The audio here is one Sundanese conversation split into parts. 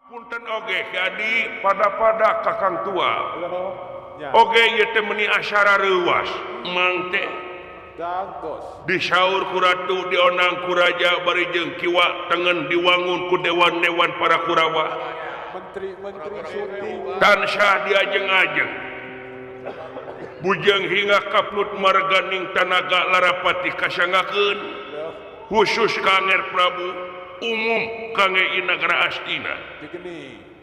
Punten oge jadi pada kakang tua. Oge ieu teh meuni asyara reuwas. Mang teh disaur ku ratu dionang ku raja bari jeung kiwa tengen diwangun ku dewan-dewan para Kurawa. Menteri syuting Tansah diajeng-ajeng. Bujang hingga kaplut marganing tanaga larapati kasangakeun khusus Kanger Prabu umum kangge Inagara Astina.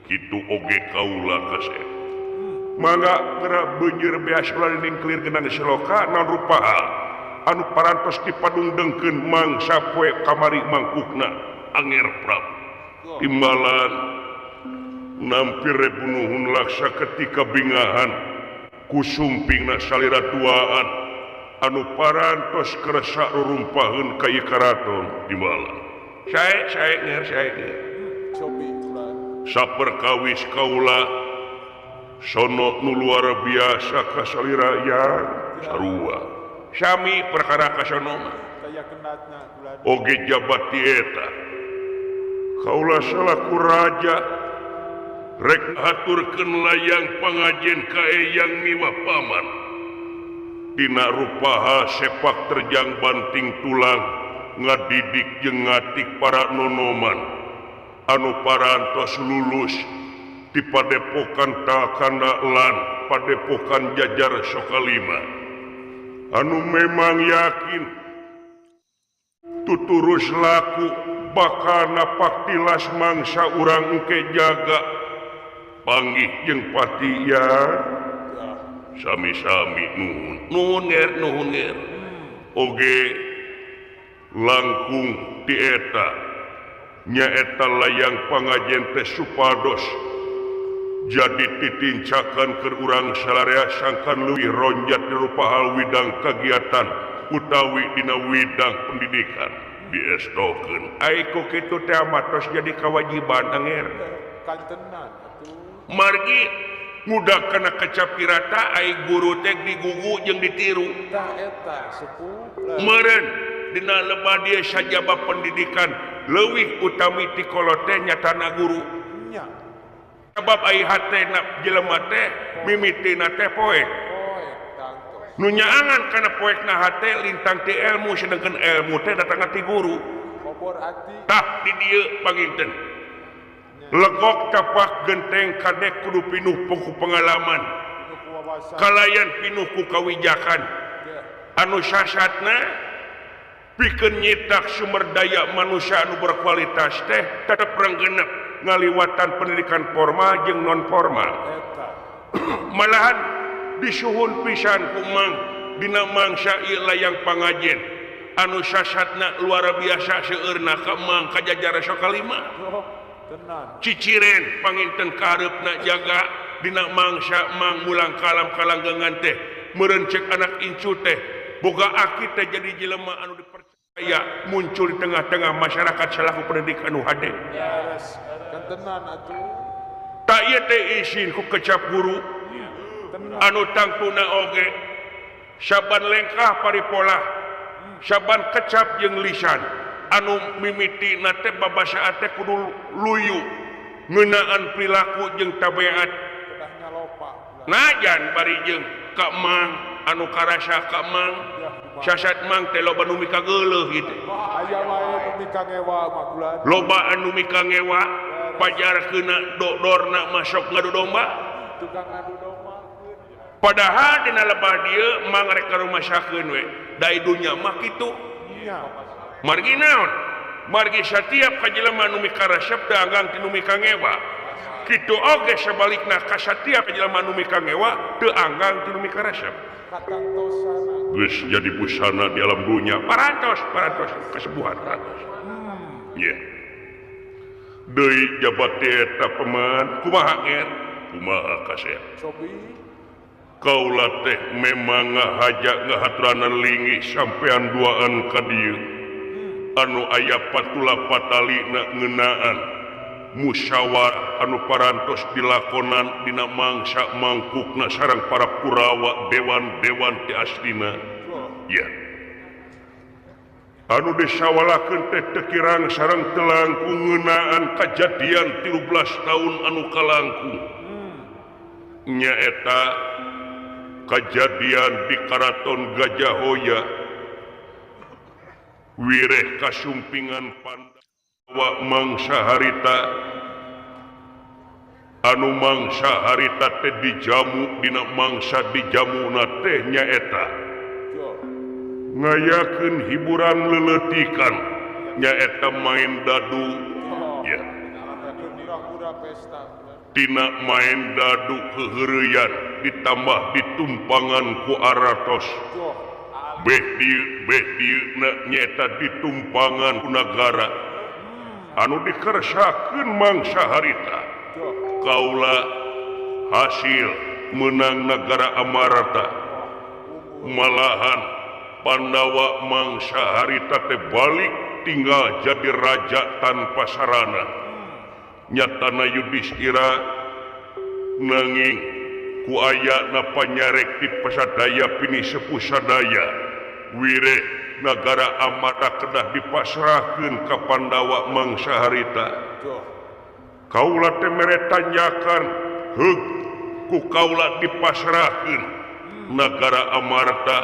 Kitu oge kaula kasep. Mangga geura beunjeur beas ulah ningklir genang seloka naon rupaha anu parantos dipadungdengkeun mangsa poe kamari mangkukna Anger Prabu. Timbalan nampir rebunuhun laksa ketika bingahan kusumpingna salira tuaan anu parantos kerasa rurumpaheun ka ieu karaton timbalan. Sae nger. Cobi ulah Saperkawis kaula sono nu luar biasa ka salira ya sarua. Sami perkara kasono saya kenatna ulah oge jabat ti eta. Kaula salaku raja rek aturkeun layang pangajen ka eyang miwah paman. Dina rupaha sepak terjang banting tulang ngadidik jeung ngatik para nonoman anu parantos lulus di padepokan Takanda lan padepokan Jajar Sokalima anu memang yakin tuturus laku bakal napak tilas mangsa urang engke jaga panggih jeung patian sami-sami nuhun nger oge langkung ti eta nyaeta layang pangajen teh supados jadi titincakan ke urang salarea sangkan leuwih ronjat di rupa widang kagiatan utawi dina widang pendidikan diestokeun aiko kitu teh matos jadi kewajiban Anger kantenan atuh margi ngudak kana kecap pirata ai guru teh digugu jeung ditiru tah eta sepuh meureun dina lebah dia sajabah pendidikan leuwih utami ti kolot teh nyatana guru nya sabab ai hatena jelema teh mimitina teh poek tangtos nu nyaangan kana poekna hate lintang ti ilmu sedengkeun ilmu teh datang ti guru obor ati tah di dieu panginten legok tapak genteng kadek kudu pinuh ku pengalaman nu kuwawasan kalayan pinuh ku kawijakan anu sasatna pikeun nyitak sumber daya manusia anu berkualitas teh tetep renggenep ngaliwatan pendidikan formal jeung non formal eta malahan disuhun pisan ku mang dina mangsa ieu layang pangajen anu sasatna luar biasa seueurna ka mang ka Jajar Sokalima tenan ciciren panginten kareupna jaga dina mangsa mang mulang kalam kalanggengan teh meureun cek anak incu teh boga aki teh jadi jelema anu dipercaya muncul di tengah-tengah masyarakat selaku pendidik anu hade beres kantenan atuh tak ieu teh izin ku kecap guru tenan anu tangtuna oge saban lengkah paripola saban kecap jeung lisan anu mimiti nate babasa teh kudu luyu ngeunaan perilaku jeung tabiat udah nyalopa najan bari jeung ka mang anu karasa ka mang sasat mang teh loba nu mika geuleuh gitu aya wae nu mikangewa mah bulan loba anu mika ngewa pajarkeuna dodorna masuk ngadu domba tukang adu domba padahal dina lebah dieu mang rek karumasakeun we da idunya mah kitu nya margi naon margi satiap ka jelema nu mikarasep teu anggang ti nu mikangewa kitu oge sabalikna ka satiap ka jelema nu mikangewa teu anggang ti nu mikarasep katangtosana geus jadi busana di alam dunya parantos kesembuhan parantos nya deui jabat teh eta paman kumaha nger kumaha kasep cobi kaula teh memang ngahaja ngahaturan lingi sampean duaan ka dieu anu aya patula patalina ngeunaan musyawarah anu parantos dilakonan dina mangsa mangkukna sareng para Kurawa dewan-dewan ti Astina ya anu disawalakeun teh teu kirang sareng telangku ngeunaan kajadian 13 tahun anu kalangkung nyaeta kajadian di Karaton Gajah Hoya wireh kasumpingan Pandawa mangsa harita anu mangsa harita teh dijamu dina mangsa dijamuna teh nyaeta ngayakeun hiburan leletikan nyaeta main dadu ya tina main dadu heureuyan ditambah ditumpangan ku aratos beh dieu nyaeta ditumpangan ku nagara anu dikersakeun mangsa harita kaula hasil menang negara Amarta malahan Pandawa mangsa harita teh balik tinggal jadi raja tanpa sarana nyatana Yudhistira nanging ku ayana panyarek ti pasadaya pini sepuh sadaya wireh nagara Amarta kedah dipasrahkeun ka Pandawa mangsa harita kaula teh mere tanyakan heug ku kaula dipasrahkeun nagara Amarta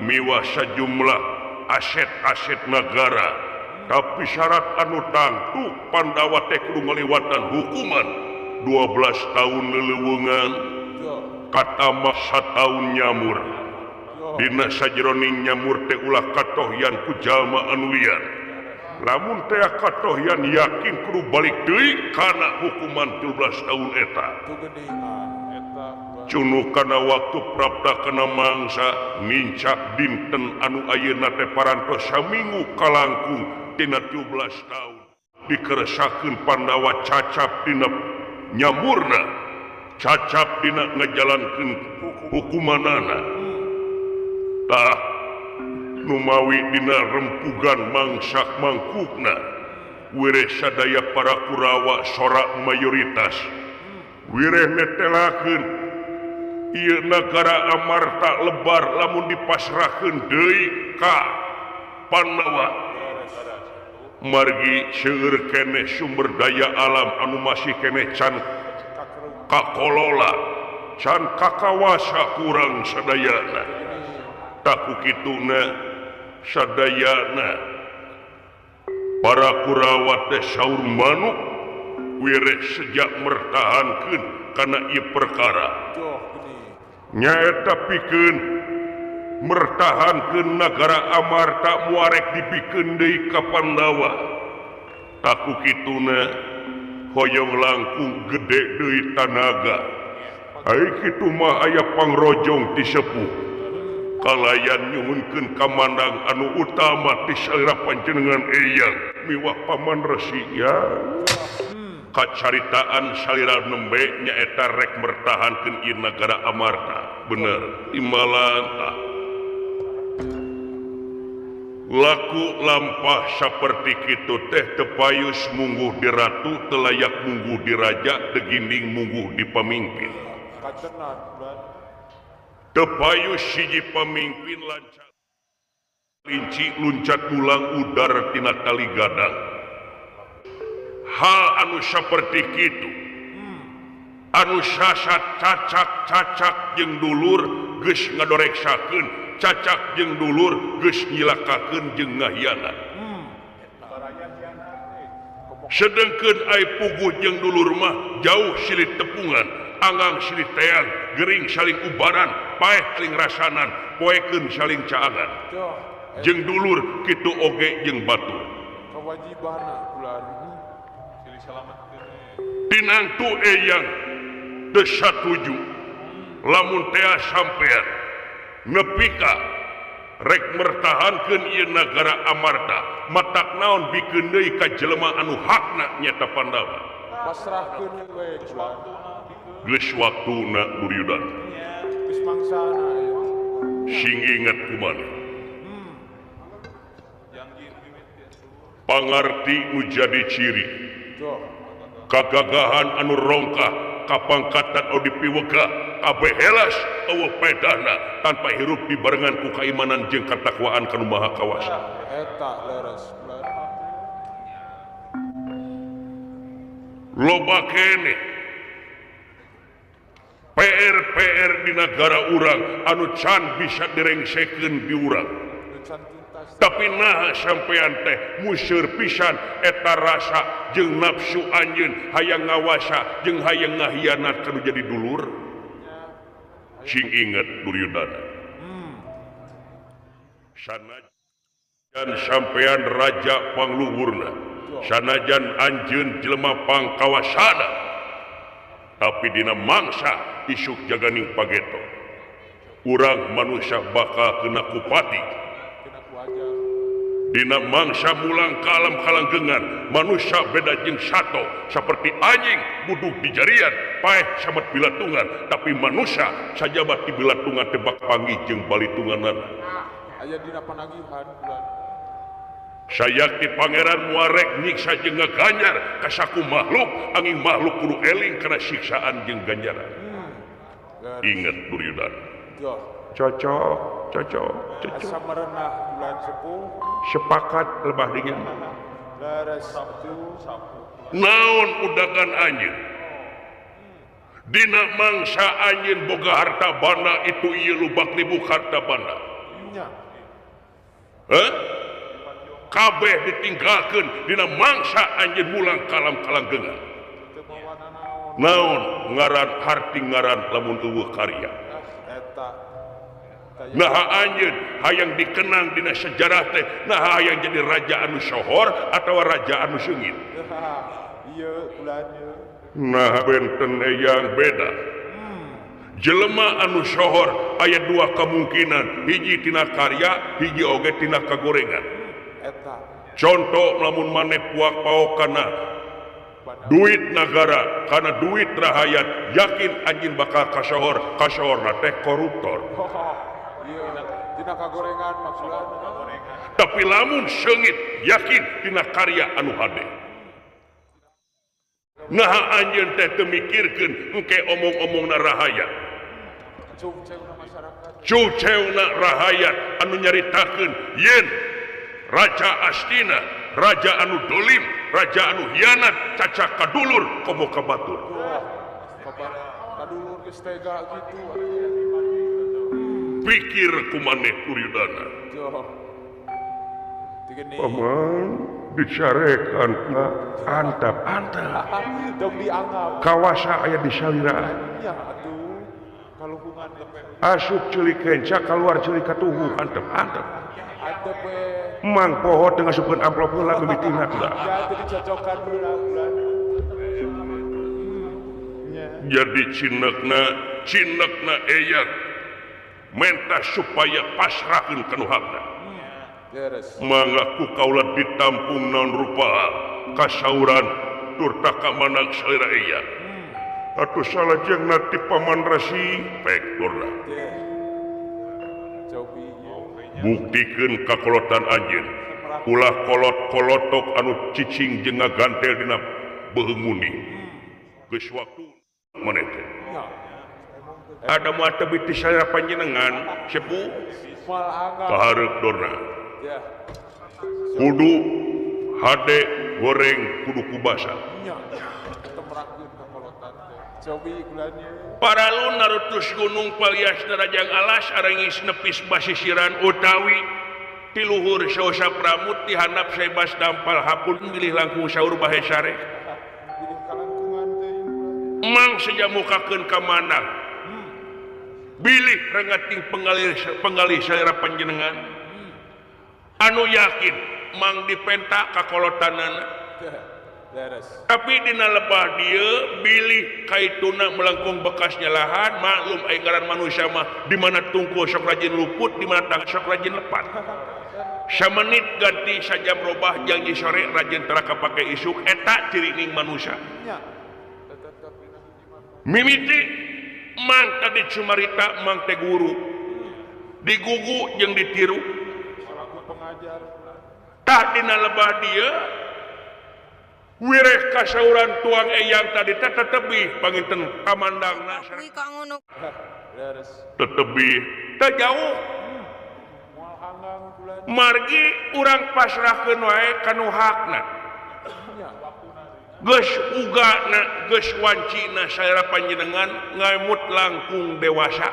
miwah sajumlah aset-aset negara tapi syarat anu tangtu Pandawa teh kudu ngaliwatan hukuman 12 tahun leuweungan katamah 1 tahun nyamur dina sajroning nyamur teh ulah katohyan ku jalma anu liar lamun teh katohyan yakin kudu balik deui kana hukuman 13 tahun eta cunu kana waktu prapta kana mangsa mincak dinten anu ayeuna teh parantos saminggu kalangkung tina 17 tahun dikeresakeun Pandawa cacap dina nyamurna cacap dina ngajalankeun hukumanana tah numawi dina rempugan mangsak mangkukna wireh sadaya para Kurawa sorak mayoritas wireh netelakeun ieu nagara Amarta lebar lamun dipasrahkeun deui ka Pandawa margi seueur keneh sumber daya alam anu masih keneh can kakolola can kakawasa kurang sadayana taku kituna sadayana para Kurawa teh saur manuk wireh sejak mertahankeun kana ieu perkara nyaeta pikeun mertahankeun nagara Amarta muarek dipikeun deui ka Pandawa taku kituna hoyong langkung gede deui tanaga ai kitu mah aya pangrojong ti sepuh kalayan nyuhunkeun kamandang anu utama ti salira panjenengan eyang miwah paman Resi ya kacaritaan salira nembe nyaeta rek mertahankeun ieu nagara Amarta bener imbalan tah laku lampah saperti kitu teh tepayus mungguh di ratu telayak mungguh di raja teginding mungguh di pamimpin tepayus siji pamimpin lancar linci luncat ulang udar tina tali gadang hal anu saperti kitu anu sasat cacak jeung dulur geus ngadoreksakeun cacak jeung dulur geus nyilakakeun jeung ngahianat sedengkeun ai puguh jeung dulur mah jauh silih tepungan angang silih teang gering saling ubaran paeh saling rasanan poekeun saling caangan jeung dulur kitu oge jeung batur kewajibanna ulah silih salametkeun tinangtu eyang teu satuju lamun tea sampean nepika rek mertahankeun ieu nagara Amarta matak naon bikeun deui ka jelema anu hakna nyata Pandawa pasrahkeun we geus waktuna Duryudan geus mangsana sing inget kumaha pangarti nu jadi ciri kagagahan anu rongkah kapangkatan atau dipiwega kabeh helas eueuh pedana tanpa hirup dibarengan ku kaimanan jeung katakwaan kanu maha kawasa. Eta leres bulan. Loba kene PR di negara urang anu can bisa direngsekeun di urang. Tapi nah sampean teh museur pisan eta rasa jeung nafsu anjeun hayang ngawasa jeung hayang ngahianat kanu jadi dulur. Sing inget Duryodana. Sanajan sampean raja pangluhurna, sanajan anjeun jelema pangkawasana, tapi dina mangsa isuk jaganing pageto. Urang manusia bakal kena kupati. Dina mangsa mulang ka alam kalanggengan, manusia beda jeung sato, seperti anjing buduk di jarian, paeh samet bilatungan, tapi manusia sajabat di bilatungan tebak panggih jeung balitunganana. Aya dina panagihan bulan. Sayakti pangeran muarek nyiksa jeung ngaganyar ka saku makhluk, angin makhluk kudu eling kana siksaan jeung ganjaran. Ingat Duryodana. Yo. Cocok. Asa merenah bulan sepuh. Sepakat lebah dingin. Leres sabtu. Naon udakan anjeun? Dina mangsa anjeun boga harta banda itu ieu lubak libuk harta banda. Nya. Kabeh ditinggalkeun dina mangsa anjeun mulang kalam kalanggengan. Naon ngaran harti ngaran lamun eueuh karya. Eta. Nah anjeun hayang dikenang dina sejarah teh, nah hayang jadi raja anu sohor atau raja anu seungit. Iya bulannya. Nah benten yang beda. Jelema anu sohor aya dua kemungkinan, hiji tina karya, hiji oge tina kagorengan. Eta. Contoh lamun maneh puak paokana duit negara karena duit rahayat, yakin anjing bakal kasohorna teh koruptor. Iya, dina kagorengan maksudna. Tapi lamun seungit yakin tina karya anu hade. Nah anjeun teh teu mikirkeun engke omong-omongna rahayat. Cuceuna masyarakat. Cuceuna rahayat anu nyaritakeun yen Raja Astina, raja anu dolim, raja anu hianat, cacak kadulur, komo kabatur. Kabar kadulur geus tega gitu. Pikir kumaneh Duryodana. Jo. Tigeni. Paman dicarekan ka antap. Dong dianggap. Kawasa aya di salira. Iya atuh. Kalungkungan lepe. Asup ceulik kenca kaluar ceulik katuhu antep. Ada pe. Mang pohon dengan supun amplop heula mimitina heula. Ya teu dicocokan bulan. Jadi cinekna eyang menta supaya pasrahkeun ka nu hakna. Beres. Mangaku kaulah ditampung naon rupa kasauran turta ka manag salira eyang. Atuh salajeng nati paman rasi pekturna. Buktikeun kakolotan anjeun. Ulah kolot-kolotok anu cicing jeung ngagantel dina beuheung muni. Geus waktu maneh teh. Ada moal teu biti salira panjenengan sepuh kahareup dorna. Ya. Kudu hade goreng kudu kubasa. Nya. Temerakeun kakolotan teh. Cobi bulannya. Paralun narutus gunung paliasna rajang alas arengis nepis basisiran utawi ti luhur saosa pramut ti handap sebas dampal hapun milih langkung saur bahe sare. Bilih kalangkungan teh. Mang sejamukakeun ka manang. Bilih rengating penggalih salira panjenengan. Anu yakin mang dipenta kakolotanana. Beres. Tapi dina lebah dieu bilih kaituna melengkung bekasnya lahan, maklum aya ngaran manusia mah di mana tungku sok rajin luput, di mana tang sok rajin lepat. Samenit ganti sajam robah janji sore rajin tara kapake isuk eta ciri ning manusia. Nya. Mimiti mang tadi cumarita mang teh guru. Digugu jeung ditiru. Pengajar. Tah dina lebah dieu wireh kasauran tuang eyang tadi tetebih panginten kamandangna tetebih teu jauh margi urang pasrahkeun wae kanu hakna geus ugana geus wancina saera panjenengan ngamut langkung dewasa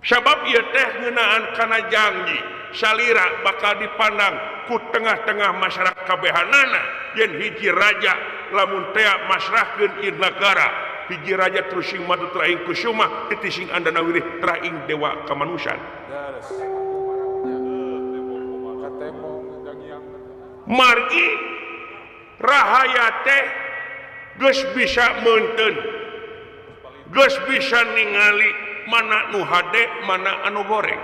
sabab ieu teh ngeunaan kana janji salira bakal dipandang ku tengah-tengah masyarakat kabehanana yen hiji raja lamun teh masrahkeun ieu nagara hiji raja terus sing madu teraing kusuma titi sing andana wirih teraing dewa kamanusan margi rahaya teh geus bisa meunteun geus bisa ningali mana nu hade mana anu goreng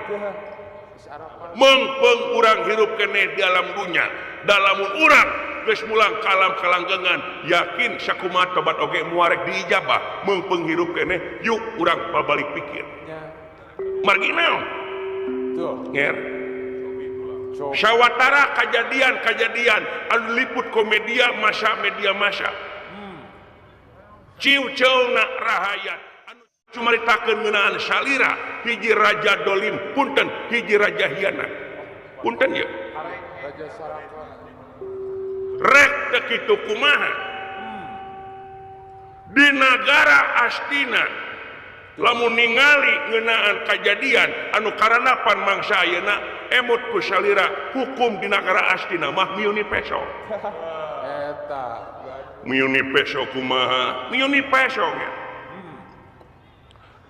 mengpeung urang hirup keneh di alam dunya dalamun urang geus mulang kalam kalanggengan yakin sakumaha tobat oge muarek diijabah mengpeung hirup keneh yuk urang babalik pikir margi naon nger sawatara kejadian-kejadian anu liput komedia media massa ciu-ciuna rahayat anu cumaritakeun ngeunaan salira hiji raja dolim punten hiji raja hianat punten ya rek teu kitu kumaha di negara Astina lamun ningali ngeunaan kejadian anu karanapan mangsa ayeuna emut ku salira hukum di negara Astina mah miuni peso eta miuni peso kumaha miuni peso nya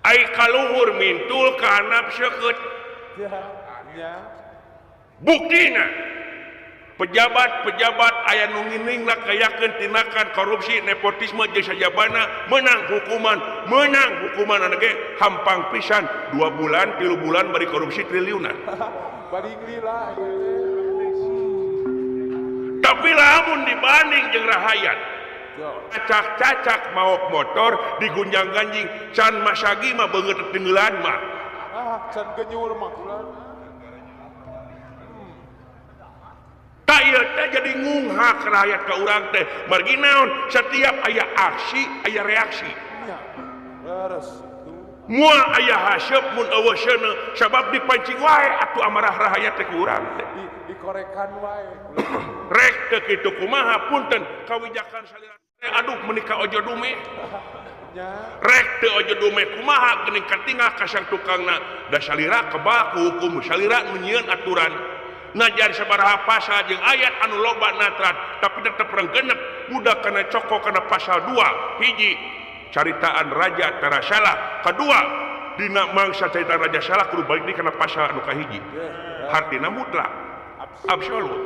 ai kaluhur mintul ka handap seukeut buktina pejabat-pejabat aya nu nginingna kayakeun tindakan korupsi nepotisme jeung sajabana menang hukuman anu ge hampang pisan 2 bulan 3 bulan bari korupsi triliunan tapi lamun dibanding jeung rahayat cacak-cacak maok motor digunjang ganjing can masagi mah beungeut tenggelan mah can genyur mah tak ieu teh jadi ngunghak rakyat ka urang teh margi naon setiap aya aksi aya reaksi moal aya haseup mun eueuh seuneu sabab dipancing wae atuh amarah rakyat teh ku urang teh dikorekan wae rek teu kitu kumaha punten kawijakan salira aduh menikah ojo dume rek teu ojo dume kumaha geuning katinggal ka sang tukangna da salira kebal ku hukum salira nu nyieun aturan ngajar sabaraha pasal jeung ayat anu loba natrat tapi tetep renggenep budak kana coko kana pasal 2 hiji caritaan raja tara salah kedua dina mangsa caritaan raja salah kudu balik deui kana pasal anu kahiji hartina mutlak absolut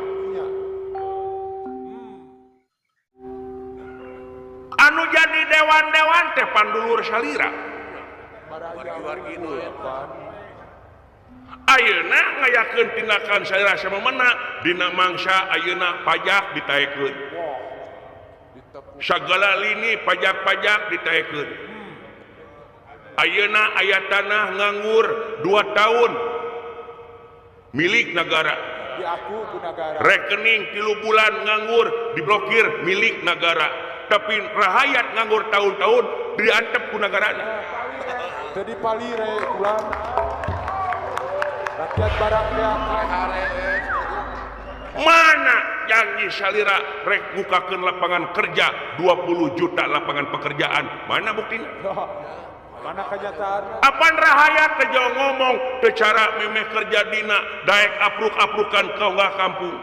anu jadi dewan-dewan teh pandulur salira wargi-wargi nu ayeuna ngayakeun tindakan salira samemena dina mangsa ayeuna pajak ditaekeun sagala lini pajak-pajak ditaekeun ayeuna aya tanah nganggur 2 tahun milik negara diaku ku negara rekening 3 bulan nganggur diblokir milik negara tapi rahayat nganggur tahun-tahun diantep ku negarana jadi palire ulang rakyat barangnya mana janji salira rek bukakeun lapangan kerja 20 juta lapangan pekerjaan mana buktinya mana kenyataan apan rahayat teh ngomong teu cara memeh kerja dina daek apruk-aprukan ka unggah kampung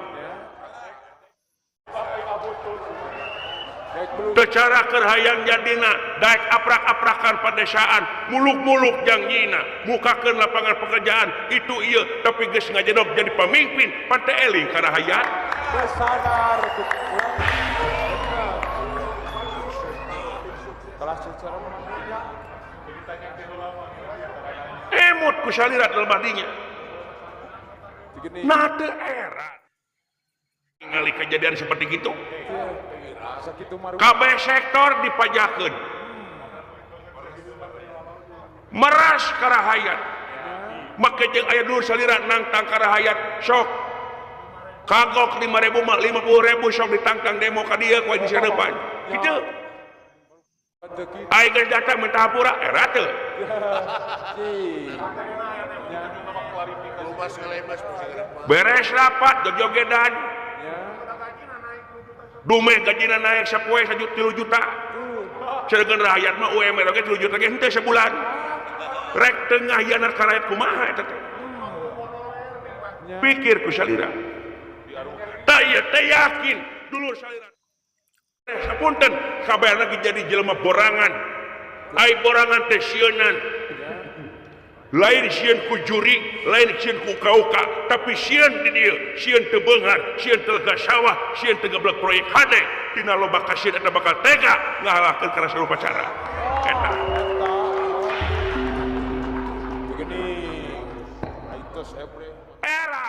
tecara kerhayang jadina daek aprak-aprakan padesaan muluk-muluk janjina mukakeun lapangan pekerjaan itu iya tapi geus ngajedog jadi pemimpin pante eling ka rahayat sadar kelas secara menangnya emut ku salira lebah dinya nah teu era ningali kejadian seperti gitu kabeh sektor dipajakeun meras karahayat make jeung aya dulur salira nangtang karahayat sok kagok 5.000 mah 50.000 sok ditangkang demo ka dieu ku di depan kitu ai geus datang minta hapura era teu beres rapat jogedan dumeh gajina naik sapoe 3 juta ceregan rakyat mah UMR oge 3 juta ge henteu sebulan rek tengah yanar ka rakyat kumaha eta teh pikir ku salira tah ieu teh yakin dulur salira sapunten kabarna jadi jelema borangan ai borangan teh sieunan lain sieun ku juri lain sieun ku kauka tapi sieun di dieu sieun teu beungar sieun teu lega sawah sieun teu geblek proyek hade tina loba kasieun eta bakal tega ngahalahkeun kana sarupa cara eta era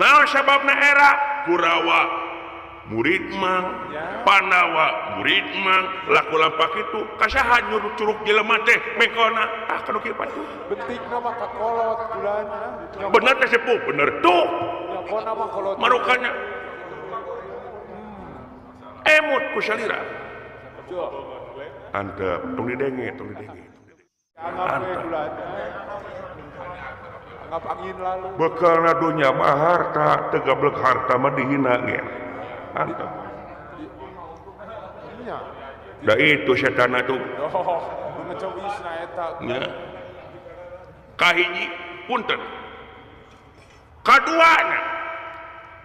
naon sababna era Kurawa murid mang Pandawa murid mang laku lampak itu kasaha nyuruh curug jelema teh mekona kanu kieu patuh bentikna mah kakolot bulanna bener teh sepuh bener tuh nyakona mah kolot marukanya emut ku salira antep tong didenge antep anggap angin lalu bekalna dunya mah harta teu gablek harta mah dihina ge antep da itu setanna tuh ngecobisna eta nya kahiji punten kaduana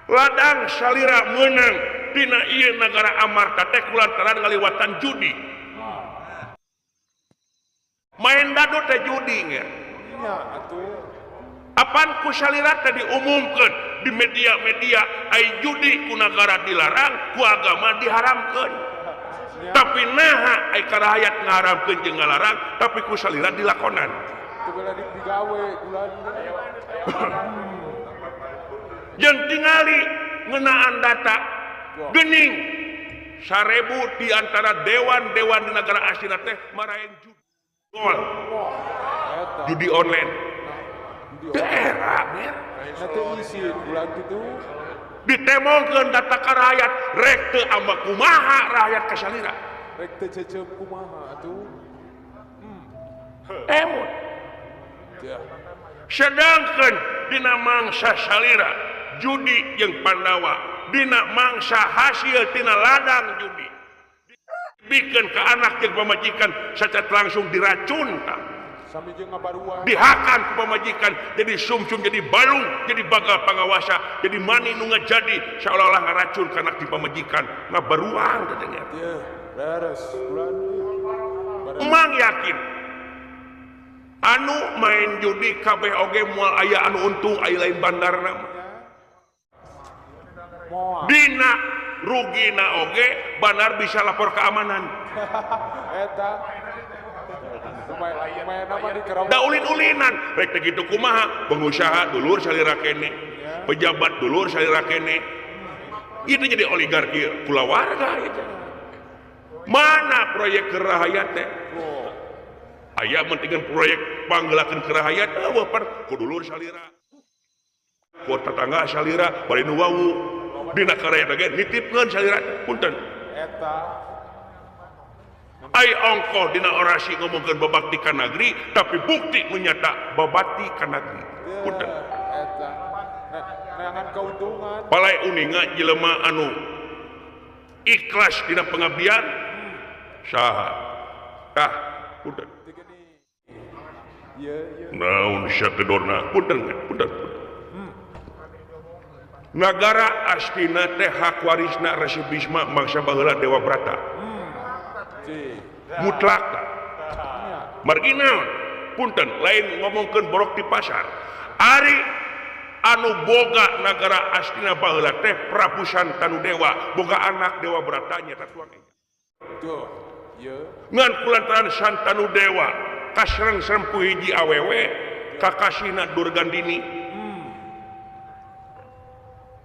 ladang salira meunang dina ieu nagara amarta teh kulantaran ngaliwatan judi main dado teh judi nya atuh apan ku salira teh diumumkeun di media-media ai judi ku nagara dilarang ku agama diharamkeun tapi naha ai karahayat ngaharamkeun jeung ngalarang tapi ku salira dilakonan teu bela digawe bulan jeung tingali ngeunaan data geuning 1000 di antara dewan-dewan di negara aslina teh maraeng judi online daerah nanti isi bulan itu ditemongkeun data ka rakyat rek teu amba kumaha rakyat kasalira rek teu cecep kumaha atuh emut sedangkan dina mangsa salira judi jeung Pandawa dina mangsa hasil tina ladang judi bikin ke anak jeung pamajikan secara langsung diracun sami jeung ngabaruan dihakan ku pamajikan jadi sumsum jadi balung jadi bagal pangawasa jadi mani nu ngajadi seolah-olah ngaracun ka anak di pamajikan ngabaruang katanya ieu beres bulan emang yakin anu main judi kabeh oge moal aya anu untung aya lain bandarna dina rugina oge bandar bisa lapor keamanan eta lumayan nama di kerong da ulin-ulinan rek teh kitu kumaha pengusaha dulur salira kene pejabat dulur salira kene itu jadi oligarki kulawarga itu mana proyek kerahayat teh aya mentingkan proyek panggelakeun kerahayat eueuh pan ku dulur salira ku tetangga salira bari nu wawu dina karaya teh nitipkeun salira punten eta ai ongkoh dina orasi ngomongkeun babakti ka negeri tapi bukti menyata babati ka negeri punten eta neangan keuntungan palai uninga jelema anu ikhlas dina pengabdian saha tah punten ieu naon satedorna punten nagara astina teh hak warisna Resi Bisma mangsa baheula Dewa Brata mutlak marginal punten lain ngomongkeun borok di pasar ari anu boga nagara astina baheula teh Prabu Santanu Dewa boga anak Dewa Brata nya tatuang tuh ieu ngan kulantaran Santanu Dewa kasreng-sereng ku hiji awewe kakasina Durgandini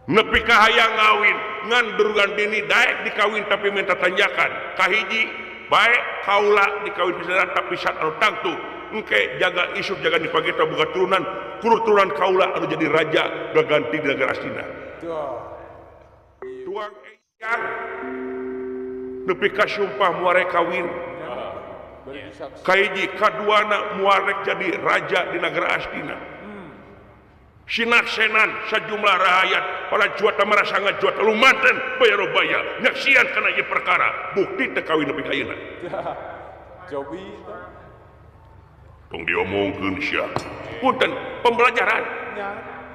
nepi ka hayang ngawin ngan Durgandini daek dikawin tapi minta tanjakan kahiji baik kaula dikawin pisanan tapi sat anu tangtu engke jaga isuk jaga di pagi boga turunan turunan kaula anu jadi raja gaganti di negara Astina tuang eyang nepi ka sumpah muarek kawin kaiji kaduana muarek jadi raja di negara Astina sinaksenan sejumlah rakyat para juata merasa ngajuat lumanten bayar nyaksian kana ieu perkara bukti teu kawin nepi ka ayeuna Jobi tong diomongkeun sia punten pembelajaran nya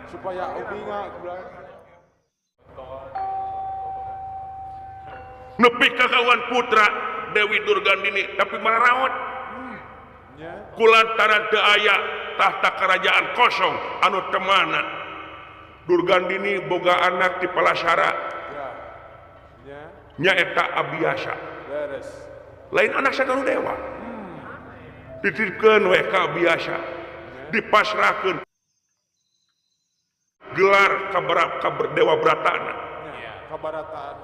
supaya ubi nepi ka kawan putra Dewi Durgandini tapi mararaot kulantaran teu aya tahta kerajaan kosong anu temana Durgandini boga anak di Palasara nyaeta Abiasa beres lain anak sakalu dewa dititipkeun we ka Abiasa dipasrahkeun gelar ka Dewa Bratana kabarataan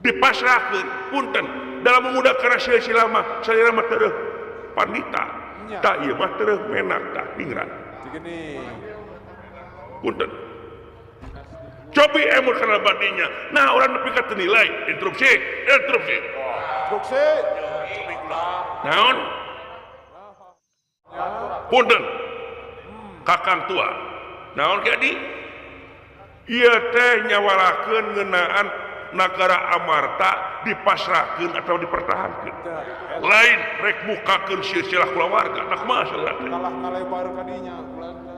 dipasrahkeun punten dalam memudah karena silsilah mah salira mah teu pandita tak ieu mah teu menak tah ningrat digini punten cobi emut kana badinya nah urang nepi ka teu nilai interupsi Trukse naon punten kakang tua naon jadi ieu teh nyawalakeun ngeunaan negara Amarta dipasrahkeun atau dipertahankeun lain rek bukakeun silsilah kulawarga nah kumaha saudara kalah ngalebar kadinya Belanda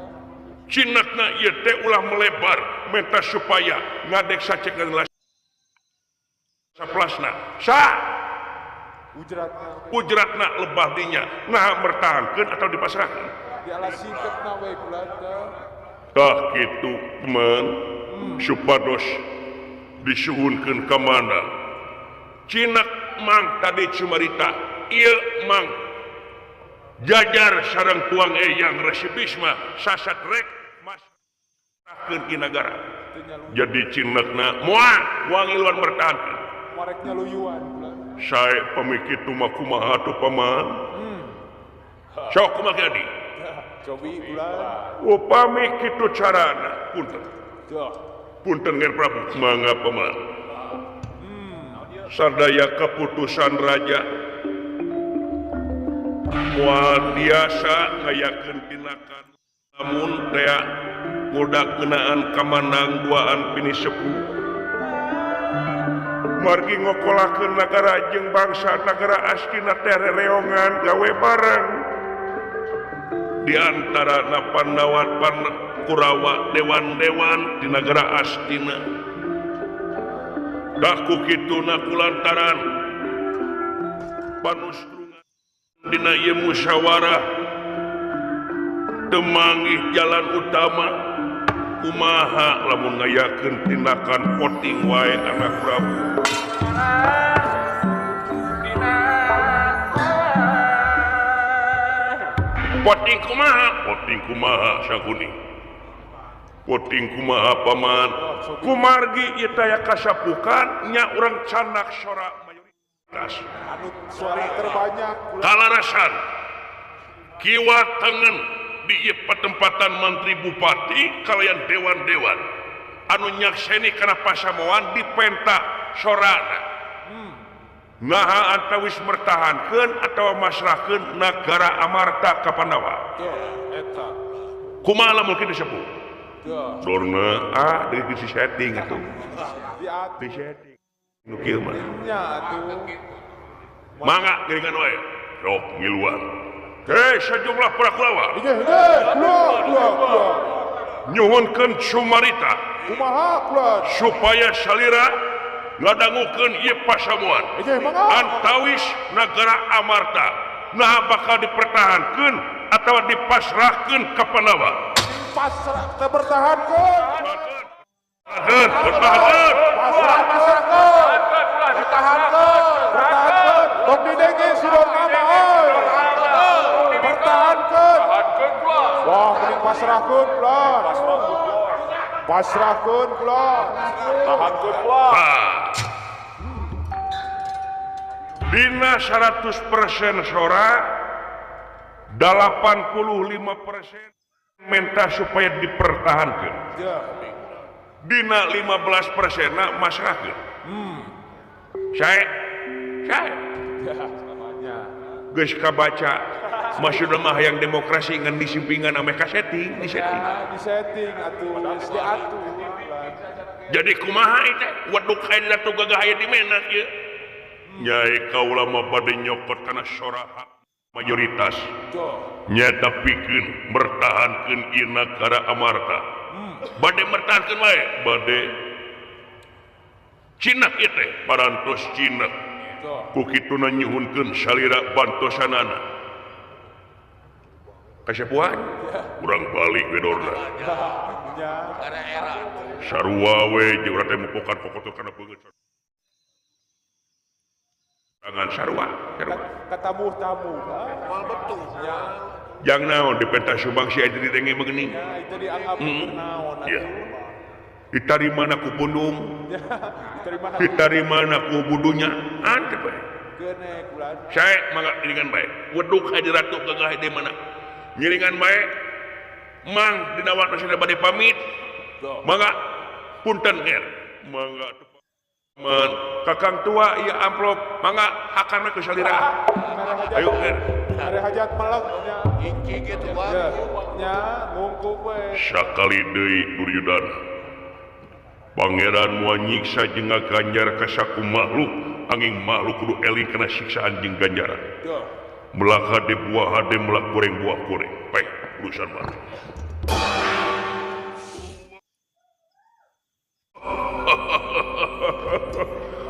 cinatna ieu teh ulah melebar menta supaya ngadek sacek ngeunlah saplasna sa ujratna lebah dinya nah mertahankeun atau dipasrahkeun dialah singketna we Belanda tah kitu teman supados disuhunkeun ka mana cinak mang tadi cumarita ieu mang jajar sareng tuang eyang resibisma sasat rek masrahkeun ki nagara jadi cinakna moal wangi luar bertahankeun mareknya luyuan Belanda sae pamiki tu mah kumaha atuh paman sok kumaha jadi cobi Belanda upami kitu carana punten punten Nger Prabu mangga paman sadaya keputusan raja moal biasa ngayakeun tinakan lamun tea budak ngeunaan kamanang duaan pini sepuh margi ngokolakeun nagara jeung bangsa nagara Astina teh rereongan gawe bareng di antara Pandawat Kurawa dewan-dewan di negara Astina dah kukituna kulantaran panustrungan dina ieu musyawarah temangih jalan utama kumaha lamun ngayakeun tindakan voting wae anak Prabu voting kumaha Saguni voting kumaha paman kumargi ieu taya kasapukan nya urang canak sora mayoritas anu suara terbanyak kalarasan kiwa tengen di ieu patempatan menteri bupati kalian dewan-dewan anu nyakseni kana pasamoan dipenta sorana naha antawis mertahankeun atawa masrahkeun nagara Amarta ka Pandawa eta kumaha lamun kitu sepuh dorna deui di setting atuh di setting nu kieu mah nya atuh mangga geuningan wae sok ngiluan sejumlah para kulawa nyuhunkeun sumarita kumaha supaya salira ngadangukeun ieu pasamuan antawis nagara Amarta nah bakal dipertahankeun atawa dipasrahkeun ka Pandawa pasrah bertahankeun bertahankeun bertahankeun tong didenge sidon nama bertahankeun wah mending pasrahkeun plan pasrahkeun plan tahankeun plan dina 100% sora 85% minta supaya dipertahankan. Dina 15% masyarakat. Saya geus kabaca maksudna mah yang demokrasi ngan disimpingan ame ka setting, di setting atuh diatur. Jadi kumaha teh waduk haila tu gagah aya di menak ieu. Nyai kaula mah bade nyokot kana soraha mayoritas. Nyata pikeun mertahankeun ieu nagara amarta. Bade mertahankeun wae, bade Cina ieu teh parantos Cina. Ku kituna nyuhunkeun salira bantosanana. Kasepuan urang balik we dorna. Sarua we jeung urang teh mupokan pokok kana beungeut. Tangan sarua. Katamu-tamu. Mal betul nya. Jang naon di pentas Subang si aya di denge begini. Ya itu dianggap naon. Iya. Ditarimana ku pundung. Ditarimana ku budunya. Antep bae. Genek ulah. Sae mangga iringan bae. Weduk hadir ratu gagah di mana? Ngiringan bae. Mang dina waktu sudah bade pamit. Mangga punten nger. Mangga men kakang tua ieu amplop mangga hakarna ke salira. Ayo nger. Are hajat melek nya. Inci kitu wae. Nya ngungkuk we. Sakali deui Duryudana. Pangeran moal nyiksa jeung ngaganjar ka saku makhluk, angin makhluk kudu eling kana siksaan jeung ganjaran. Meulak hade buah hade meulak goreng buah goreng. Baik, urusan mah.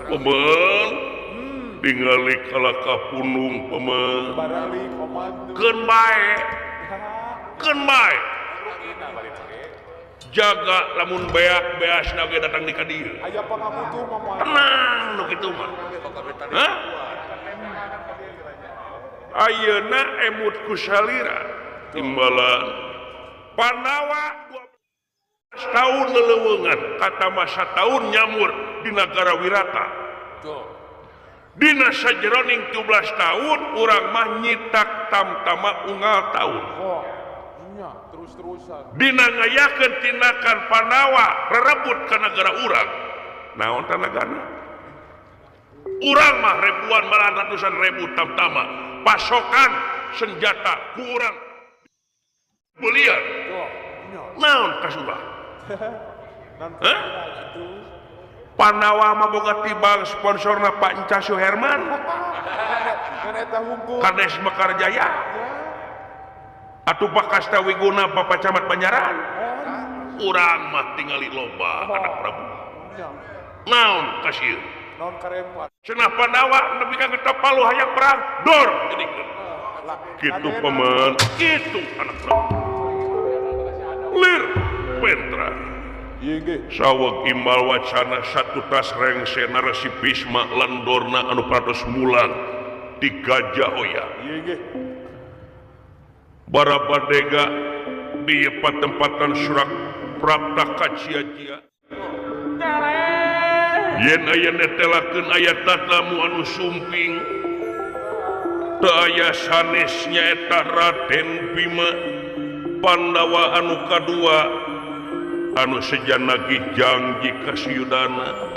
Paman, tingali kalaka punung paman. Barali komando. Keun bae. Keun bae. Jaga lamun beasna ge datang di ka dieu. Aya pangamutu mah. Tenang nu kitu mah. Hah? Ayeuna emut ku salira timbalan Pandawa 12 tahun leleuweungan kata masa tahun nyamur di negara Wirata. Dina sajeroning 17 tahun urang mah nyitak tamtama unggal tahun. Terus-terusan. Dina ngayakeun tindakan Pandawa rerebut ka negara urang. Naon teh nagana? Urang mah ribuan malah ratusan ribu tamtama pasokan senjata ku urang belian. Naon kasubah? Hah? Pandawa mah boga tibang sponsorna Pak Enca Suherman. Kan eta hungkul. Kades Mekarjaya. Atuh Pakasta Wiguna Bapak Camat Banjaran. Urang mah tingali loba anak Prabu. Naon kasieun? Naon karempat. Cenah Pandawa nepi ka kita palu hayang perang dor jadikeun. Kitu paman, kitu anak Prabu. Lir pentra. Ieu ge. Saweg imbal wacana satu tas rengse narasi Bisma landorna anu pratos mulang di Gajah Hoya. Ieu ge. Barabadega di tempatan surak prapta kacia-cia yen aya netelakeun aya tatamu anu sumping teu aya sanesnya eta Raden Bima Pandawa anu kadua anu sejanagi janji kasiyudana.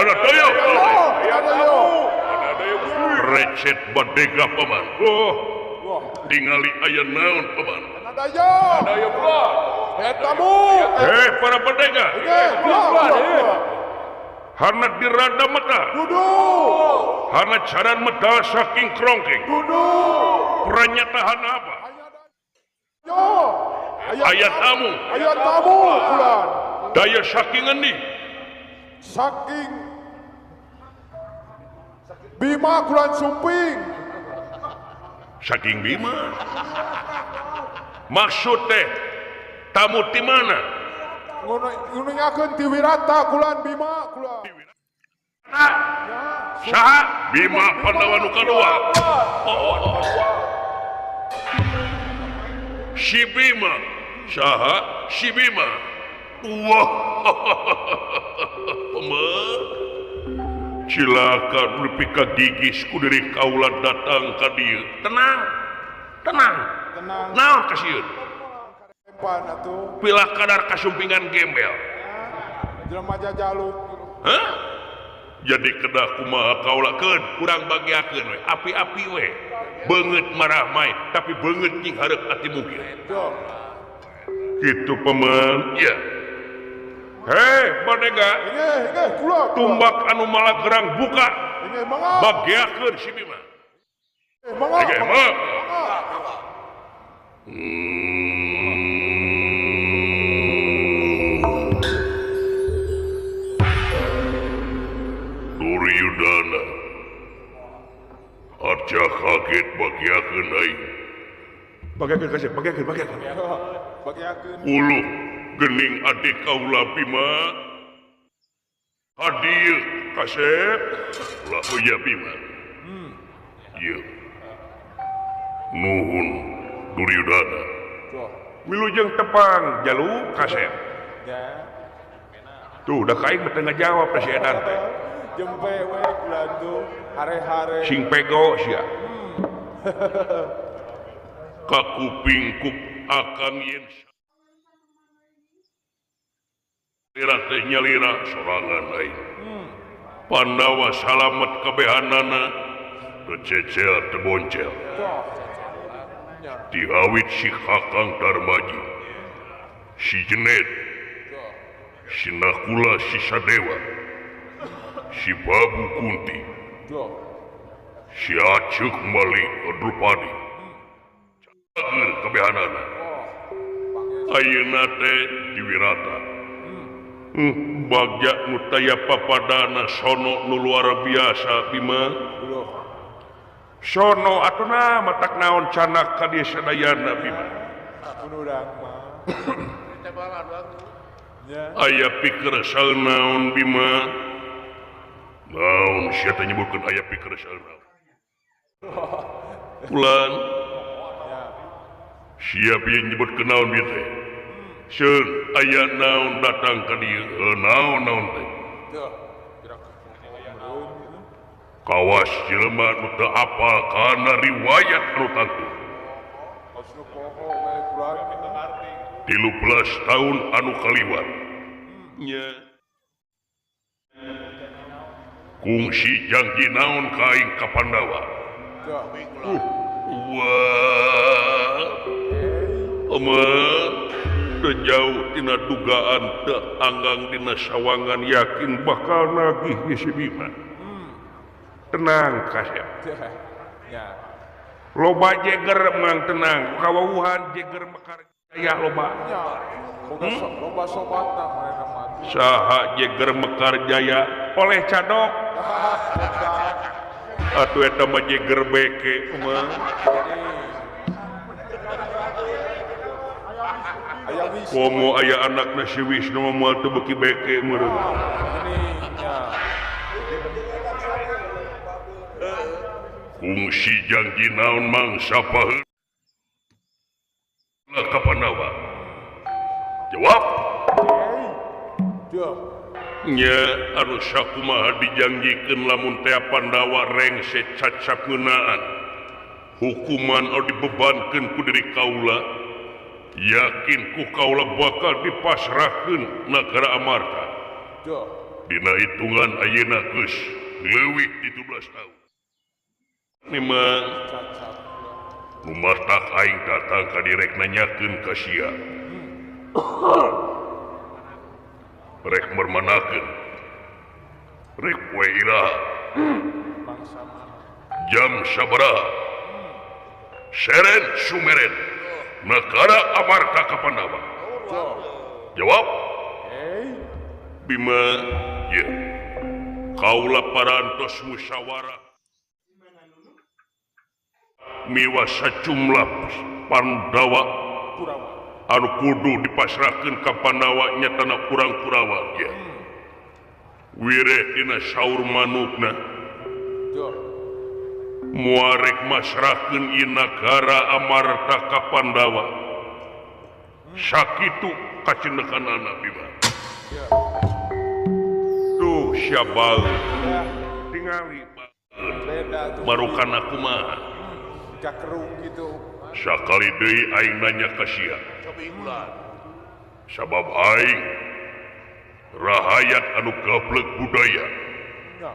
Anak dayo. Recet badega paman. Tingali aya naon paman. Anak dayo pula. Etamu. Para badega. Harna dirada mata. Duduk. Harna caran medal saking krongking. Duduk. Pernyataan apa? Ayat tamu. Ayat tamu bulan. Daya saking endi? Saking Bima Kulan Sumping. Saking Bima. Maksud teh tamu di mana? Ngunungakeun ti Wirata Kulan Bima Kulan. Saha? Bima Pandawa nu kadua. Si Bima. Saha? Si Bima. Wah. Cilaka nepi ka gigis ku dari kaula datang ka dieu. Tenang. Tenang. Naon kasieun? Tempan atuh. Pilah kadar kasumpingan gembel. Jelema jajaluk. Hah? Jadi kedah kumaha kaulakeun kurang bagiakeun we, api-api we. Beungeut marah main, tapi beungeut cing hareup ati mungkin. Gitu paman. Ya. Hei, Bandega. Inge, kula. Tumbak anu malah gerang buka. Inge, mangga. Bagiakeun si Bima. Mangga. Duryudana. Arca kaget bagiakeun aing. Bagiakeun. Bagiakeun. Uluh gening adik kaula Bima. Hadieu kasep. Lah ya Bima. Ieu. Nuhun Duryudana. Wilujeng tepang jalu kasep. Ya. Tuh udah kain bertengah jawab presiden teh. Jempe we gelantu hare-hare. Sing pego sia. Kakupingkup akan yen lira teh nyalira sorangan aing. Pandawa salamet kabehanana teu cecel teu boncel. Diawit si Kakang Darmaji, si Jenet, si Nakula si Sadewa, si Babu Kunti, si Acuk Malik Drupadi. Cager kabehanana. Ayeuna teh diwirata. Bagja nu taya papadana sono nu luar biasa Bima. Sono atuna matak naon canak ka dieu sadayana Bima. Urang mah. Aya pikeun saeunaon Bima. Naon sia teh nyebutkeun aya pikeun saeunaon. Ulan. Siap yang nyebutkeun naon bieu teh. Seun aya naon datang ka dieu. Naon teh. Kawas jelema nu teu apal kana riwayat anu tangtu. 13 tahun anu kaliwat. Nya. Kungsi janji naon ka aing ka Pandawa. Wah. Teu jauh tina dugaan teu anggang dina sawangan yakin bakal nagih ge si Bima. Tenang kasep. Ya. Loba jeger mang tenang. Kawauhan jeger mekar jaya loba. Loba sobatna mereka mati. Saha jeger mekar jaya oleh cadok. Atuh eta mah jeger beke mah. Komo aya anakna si Wisnu moal teu beuki beke meureun. Kungsi janji naon mangsa paheun ka Pandawa. Jawab. Nya anu sakumaha dijanjikeun lamun teh Pandawa rengse cacak ngeunaan. Hukuman anu dibebankeun ku diri kaula. Yakin ku kaula bakal dipasrahkeun nagara Amarta. Dina hitungan ayeuna geus leuwih 17 tahun. Memang numartak aing datang ka direk nanyakeun ka sia. Rek mermanakeun. Rek poe iraha. Jam sabaraha. Seren sumeren. Negara Amarta ka Pandawa. Jawab. Bima, ya. Kaula parantos musyawarah. Miwa sejumlah Pandawa anu kudu dipasrahkeun ka Pandawa nyatana kurang Kurawa ya. Wireh dina saur manukna muarek masrahkeun ieu nagara Amarta ka Pandawa. Sakitu kacendekanana Bima. tuh syabal Ya, tingali beda tuh. marukan aku mah Cakrung gitu. sakali deui aing nanya ka sia sabab aing rahayat anu gablek budaya Ya.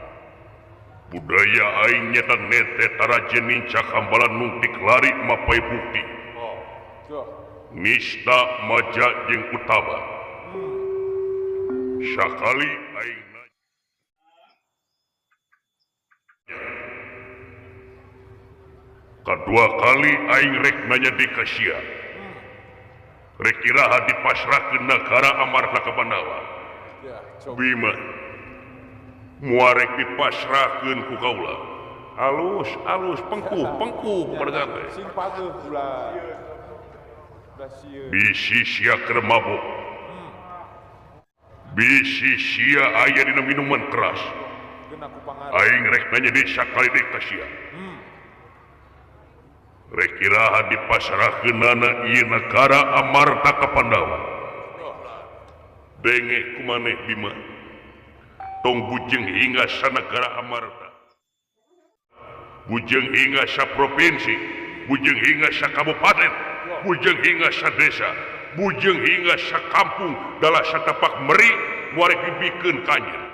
budaya aing nyata nete tarajen nincak hambalan nungtik lari mapai bukti Tuh. nista maja jeung utama sakali aing nanya kedua kali aing rek nanya di kasia rek iraha dipasrahkeun negara amarna ka Pandawa Ya, coba. Bima muarek dipasrahkeun ku kaula alus pengkuh mereka teh Sing patuh pula. Udah sieun. bisi sia keur mabok bisi sia aya dina minuman keras Geuna ku pangaruh. aing rek nanya di sakali deui ka sia rek iraha dipasrahkeunana ieu negara amarta ka Pandawa denge kumaneh Bima tong bujeng hingga sanegara amarta bujeng hingga saprovinsi bujeng hingga sakabupaten bujeng hingga sadesa bujeng hingga sakampung dalah satapak meri muarek dibikeun ka anjeun